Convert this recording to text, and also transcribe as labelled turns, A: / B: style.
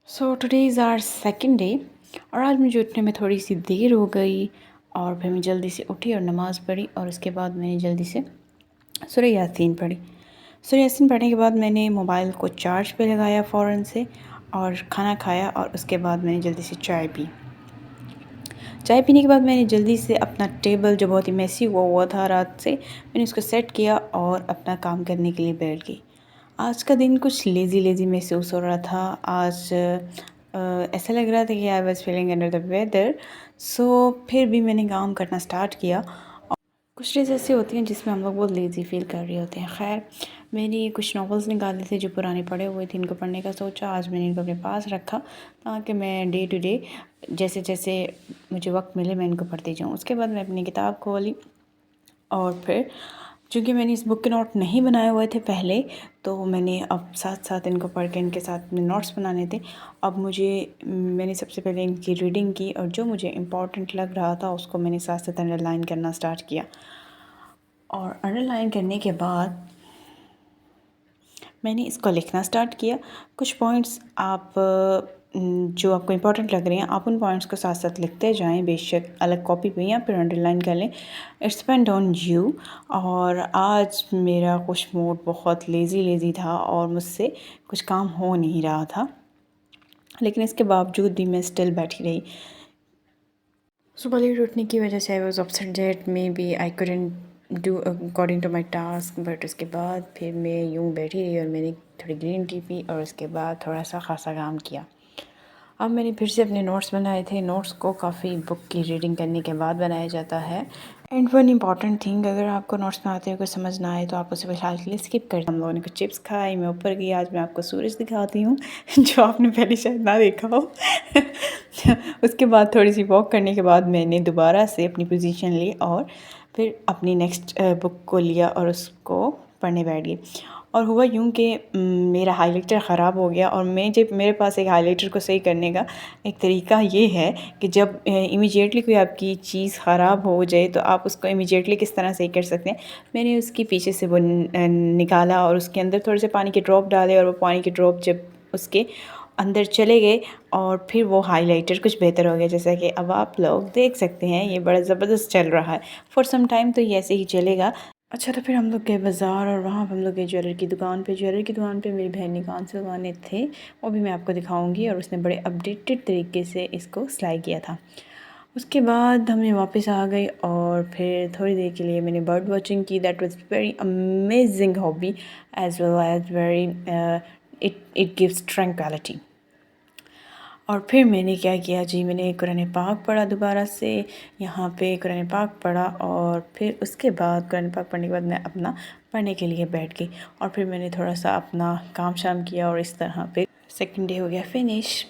A: So today is our second day और आज मुझे उठने में थोड़ी सी देर हो गई और फिर मैं जल्दी से उठी और नमाज़ पढ़ी और उसके बाद मैंने जल्दी से सूरह यासीन पढ़ी। सूरह यासीन पढ़ने के बाद मैंने मोबाइल को चार्ज पे लगाया फ़ौरन से और खाना खाया और उसके बाद मैंने जल्दी से चाय पी। चाय पीने के बाद मैंने जल्दी से अपना टेबल जो बहुत ही मेसी हुआ था रात से, मैंने उसको सेट किया और अपना काम करने के लिए बैठ गई। आज का दिन कुछ लेज़ी महसूस हो रहा था। आज ऐसा लग रहा था कि I was feeling under the weather. So फिर भी मैंने काम करना स्टार्ट किया। और कुछ डेज़ ऐसे होते हैं जिसमें हम लोग बहुत लेज़ी फ़ील कर रहे होते हैं। खैर, मैंने कुछ नॉवेल्स निकाले थे जो पुराने पढ़े हुए थे, इनको पढ़ने का सोचा। आज मैंने इनको अपने पास रखा ताकि मैं डे टू डे जैसे जैसे मुझे वक्त मिले मैं इनको पढ़ती जाऊँ। उसके बाद मैं अपनी किताब खोली और फिर चूँकि मैंने इस बुक के नोट नहीं बनाए हुए थे पहले, तो मैंने अब साथ साथ इनको पढ़ के इनके साथ में नोट्स बनाने थे। अब मैंने सबसे पहले इनकी रीडिंग की और जो मुझे इम्पोर्टेंट लग रहा था उसको मैंने साथ साथ अंडरलाइन करना स्टार्ट किया। और अंडरलाइन करने के बाद मैंने इसको लिखना स्टार्ट किया। कुछ पॉइंट्स आप जो आपको इम्पोर्टेंट लग रहे हैं आप उन पॉइंट्स को साथ साथ लिखते जाएं, बेशक अलग कॉपी पे या फिर अंडरलाइन कर लें। It's depend on you. और आज मेरा कुछ मूड बहुत लेज़ी था और मुझसे कुछ काम हो नहीं रहा था, लेकिन इसके बावजूद भी मैं स्टिल बैठी रही। सुबह लेट उठने की वजह से I was upset that may be I couldn't do according to my task. But उसके बाद फिर मैं यूँ बैठी रही और मैंने थोड़ी ग्रीन टी पी और उसके बाद थोड़ा सा खासा काम किया। अब मैंने फिर से अपने नोट्स बनाए थे। नोट्स को काफ़ी बुक की रीडिंग करने के बाद बनाया जाता है। एंड वन इम्पॉर्टेंट थिंग, अगर आपको नोट्स बनाते हुए कुछ समझ ना आए तो आप उसे फ़िलहाल के लिए स्किप कर। हम लोगों ने कुछ चिप्स खाई, मैं ऊपर गई। आज मैं आपको सूरज दिखाती हूँ जो आपने पहले शायद ना देखा हो। उसके बाद थोड़ी सी वॉक करने के बाद मैंने दोबारा से अपनी पोजीशन ली और फिर अपनी नेक्स्ट बुक को लिया और उसको पढ़ने बैठ गई। और हुआ यूँ कि मेरा हाइलाइटर ख़राब हो गया और जब मेरे पास एक हाइलाइटर को सही करने का एक तरीका ये है कि जब इमीडिएटली कोई आपकी चीज़ ख़राब हो जाए तो आप उसको इमीडिएटली किस तरह सही कर सकते हैं। मैंने उसकी पीछे से वो निकाला और उसके अंदर थोड़े से पानी के ड्रॉप डाले और वो पानी के ड्रॉप जब उसके अंदर चले गए और फिर वो हाइलाइटर कुछ बेहतर हो गया, जैसा कि अब आप लोग देख सकते हैं। ये बड़ा ज़बरदस्त चल रहा है। फॉर सम टाइम तो ये ऐसे ही चलेगा। अच्छा, तो फिर हम लोग गए बाज़ार और वहाँ हम लोग गए ज्वेलर की दुकान पे। मेरी बहन ने कान से लगाने थे, वो भी मैं आपको दिखाऊंगी। और उसने बड़े अपडेटेड तरीके से इसको सिलाई किया था। उसके बाद हमें वापस आ गई और फिर थोड़ी देर के लिए मैंने बर्ड वॉचिंग की। That was very amazing hobby as well as very it gives tranquillity. और फिर मैंने क्या किया जी, मैंने कुरान पाक पढ़ा दोबारा से। यहाँ पे कुरान पाक पढ़ा और फिर उसके बाद कुरान पाक पढ़ने के बाद मैं अपना पढ़ने के लिए बैठ गई और फिर मैंने थोड़ा सा अपना काम शाम किया और इस तरह पे सेकंड डे हो गया फिनिश।